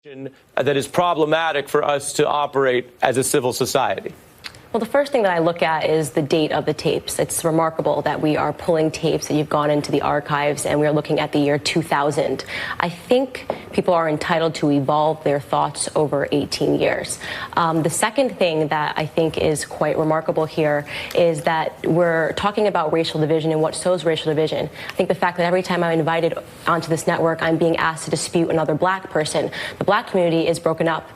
that is problematic for us to operate as a civil society? Well, the first thing that I look at is the date of the tapes. It's remarkable that we are pulling tapes that you've gone into the archives and we're looking at the year 2000. I think people are entitled to evolve their thoughts over 18 years. The second thing that I think is quite remarkable here is that we're talking about racial division and what sows racial division. I think the fact that every time I'm invited onto this network, I'm being asked to dispute another black person. The black community is broken up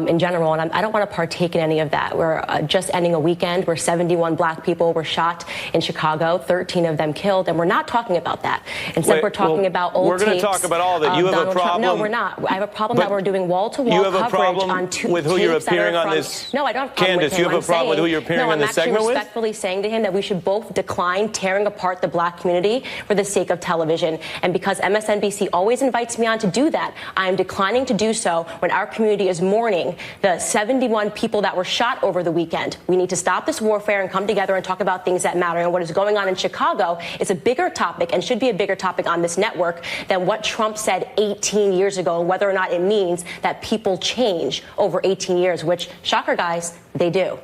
in general, and I don't want to partake in any of that. We're just ending a weekend where 71 black people were shot in Chicago, 13 of them killed, and we're not talking about that. Instead, we're talking about old tapes. We're going to talk about all that. You have a problem? No, we're not. I have a problem that we're doing wall-to-wall coverage on two with who you're appearing on this. No, I don't have a problem with him. Candace, you have a problem with who you're appearing on this segment with? No, I'm actually respectfully saying to him that we should both decline tearing apart the black community for the sake of television. And because MSNBC always invites me on to do that, I am declining to do so when our community is mourning the 71 people that were shot over the weekend. We need to stop this warfare and come together and talk about things that matter. And what is going on in Chicago is a bigger topic and should be a bigger topic on this network than what Trump said 18 years ago and whether or not it means that people change over 18 years, which, shocker, guys, they do.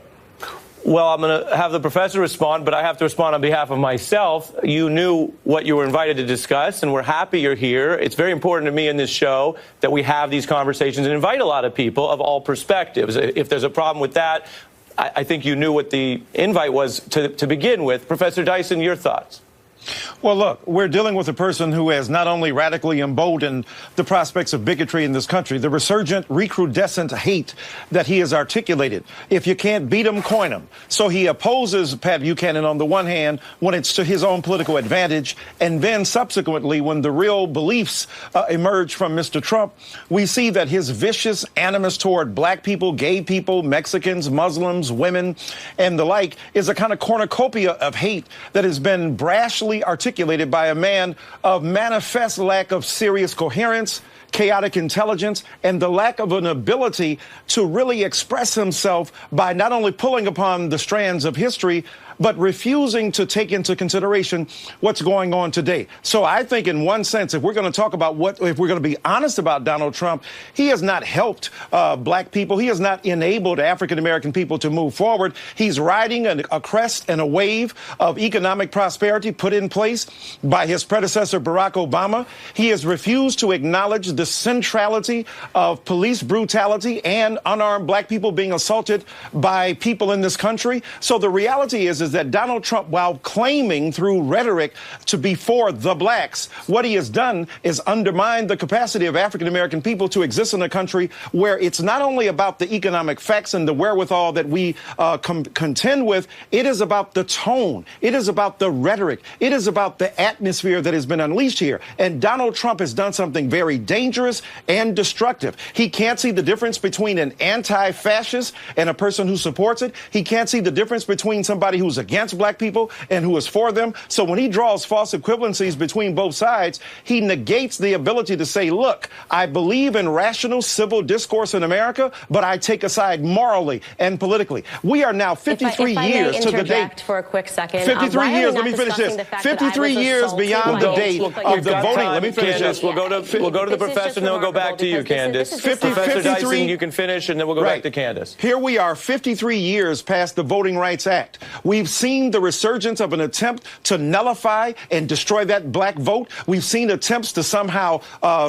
Well, I'm going to have the professor respond, but I have to respond on behalf of myself. You knew what you were invited to discuss, and we're happy you're here. It's very important to me in this show that we have these conversations and invite a lot of people of all perspectives. If there's a problem with that, I think you knew what the invite was to begin with. Professor Dyson, your thoughts? Well, look, we're dealing with a person who has not only radically emboldened the prospects of bigotry in this country, the resurgent, recrudescent hate that he has articulated. If you can't beat him, coin him. So he opposes Pat Buchanan on the one hand when it's to his own political advantage, and then subsequently when the real beliefs emerge from Mr. Trump, we see that his vicious animus toward black people, gay people, Mexicans, Muslims, women, and the like is a kind of cornucopia of hate that has been brashly articulated by a man of manifest lack of serious coherence, chaotic intelligence, and the lack of an ability to really express himself by not only pulling upon the strands of history, but refusing to take into consideration what's going on today. So I think in one sense, if we're going to talk about if we're going to be honest about Donald Trump, he has not helped black people. He has not enabled African-American people to move forward. He's riding a crest and a wave of economic prosperity put in place by his predecessor, Barack Obama. He has refused to acknowledge the centrality of police brutality and unarmed black people being assaulted by people in this country. So the reality is that Donald Trump, while claiming through rhetoric to be for the blacks, what he has done is undermine the capacity of African-American people to exist in a country where it's not only about the economic facts and the wherewithal that we contend with, it is about the tone. It is about the rhetoric. It is about the atmosphere that has been unleashed here. And Donald Trump has done something very dangerous and destructive. He can't see the difference between an anti-fascist and a person who supports it. He can't see the difference between somebody who's against black people and who is for them. So when he draws false equivalencies between both sides, he negates the ability to say, look, I believe in rational civil discourse in America, but I take a side morally and politically. We are now 53 years to the date. For a quick second. 53 years, let me finish this. 53 years beyond the date of the voting. Let me finish this. We'll go to the professor and then we'll go back to you, Candace. Professor Dyson, you can finish and then we'll go back to Candace. Here we are 53 years past the Voting Rights Act. We've seen the resurgence of an attempt to nullify and destroy that black vote. We've seen attempts to somehow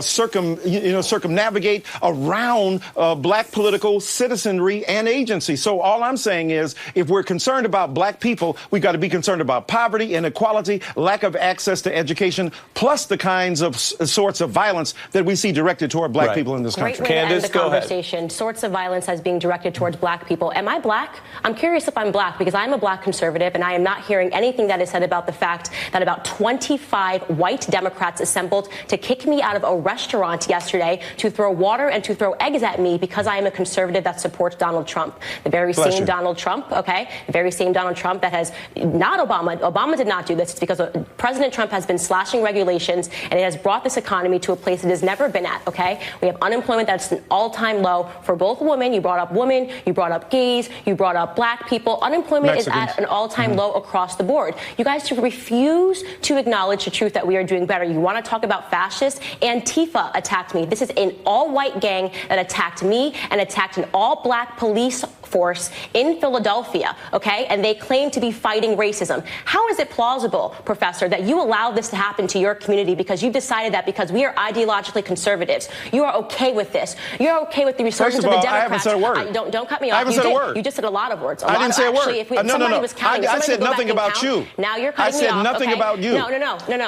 circumnavigate around black political citizenry and agency. So all I'm saying is, if we're concerned about black people, we've got to be concerned about poverty, inequality, lack of access to education, plus the kinds of sorts of violence that we see directed toward black people in this country. Candace, go ahead. Sorts of violence as being directed towards black people. Am I black? I'm curious if I'm black because I'm a black conservative and I am not hearing anything that is said about the fact that about 25 white Democrats assembled to kick me out of a restaurant yesterday to throw water and to throw eggs at me because I am a conservative that supports Donald Trump. The very same Donald Trump, okay? The very same Donald Trump that has not Obama. Obama did not do this. It's because President Trump has been slashing regulations and it has brought this economy to a place it has never been at, okay? We have unemployment that's an all-time low for both women. You brought up women, you brought up gays, you brought up black people. Unemployment is at an all-time low across the board. You guys refuse to acknowledge the truth that we are doing better. You want to talk about fascists? Antifa attacked me. This is an all-white gang that attacked me and attacked an all-black police force in Philadelphia, okay? And they claim to be fighting racism. How is it plausible, Professor, that you allow this to happen to your community because you've decided that because we are ideologically conservatives, you are okay with this? You're okay with the resurgence of the Democrats? I haven't said a word. Don't cut me off. I haven't said a word. You just said a lot of words. I didn't say a word. Actually, if somebody was counting, I said nothing about you. Now you're cutting me off. I said nothing about you. No.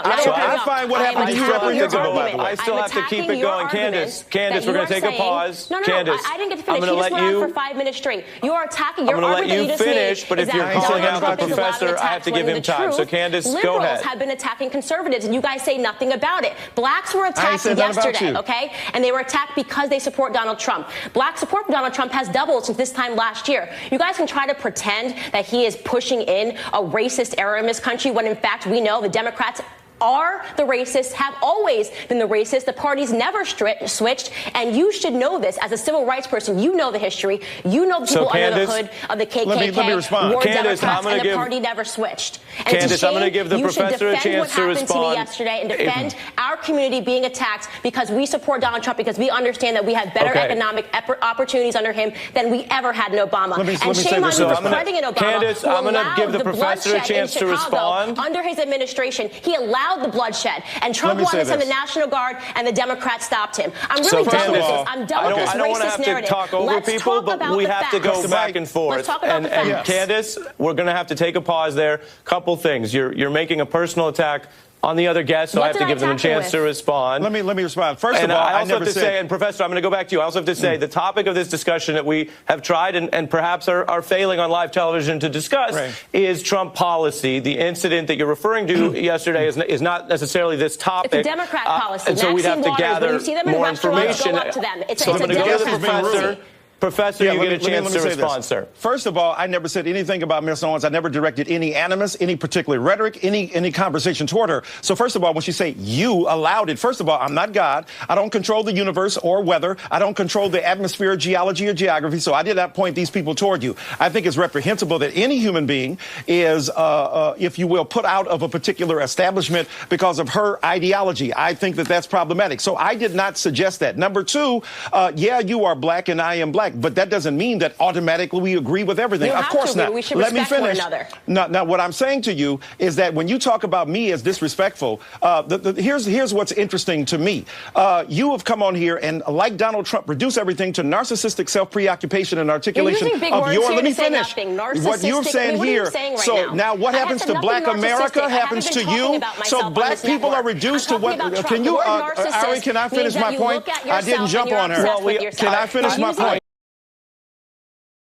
I find what happened to you reprehensible, by the way. I still have to keep it going. Candace, we're going to take a pause. Candace, I didn't get to finish. You just went on for 5 minutes straight. You are attacking your argument that you just made. But if you're calling out the professor, I have to give him time. So Candace, go ahead. Liberals have been attacking conservatives, and you guys say nothing about it. Blacks were attacked yesterday, okay? And they were attacked because they support Donald Trump. Black support for Donald Trump has doubled since this time last year. You guys can try to pretend that he is pushing in a racist era in this country when, in fact, we know the Democrats are the racists, have always been the racists. The parties never switched, and you should know this as a civil rights person. You know the history. You know the people under the hood of the KKK. Let me respond. Were Candace, Democrats, and the party never switched. And Candace, I'm going to give the professor a chance to respond. You should defend what happened to me yesterday and defend our community being attacked because we support Donald Trump, because we understand that we have better economic opportunities under him than we ever had in Obama. And shame on you for crediting Obama. Candace, I'm going to give the professor a chance to respond. Under his administration, he allowed the bloodshed, and Trump wanted to send the National Guard, and the Democrats stopped him. I'm really done with this. I'm done with this I don't want to have narrative. to talk over people, but we have to go back and forth. Let's talk about the facts. Candace, we're going to have to take a pause there. Couple things. You're making a personal attack on the other guests, so I have to give them a chance to respond. Let me respond. First of all, I also have to say, and Professor, I'm going to go back to you. I also have to say the topic of this discussion that we have tried and perhaps are failing on live television to discuss is Trump policy. The incident that you're referring to yesterday is not necessarily this topic. It's a Democrat policy. And so we'd have to gather more information. Go up to them. It's so I'm going to go to the Democrat professor. Professor, you get a chance to respond, sir. First of all, I never said anything about Ms. Owens. I never directed any animus, any particular rhetoric, any conversation toward her. So first of all, when she say you allowed it, first of all, I'm not God. I don't control the universe or weather. I don't control the atmosphere, geology, or geography. So I did not point these people toward you. I think it's reprehensible that any human being is, if you will, put out of a particular establishment because of her ideology. I think that that's problematic. So I did not suggest that. Number two, yeah, you are black and I am black. But that doesn't mean that automatically we agree with everything. Of course not. We should Let me respect finish. one another. Now, what I'm saying to you is that when you talk about me as disrespectful, here's what's interesting to me. You have come on here and, like Donald Trump, reduce everything to narcissistic self-preoccupation and articulation of your. Let me finish. What you're saying here. So now, what happens to Black America happens to you. So Black people are reduced to what? Can you, Ari? Can I finish my point? I didn't jump on her. Can I finish my point?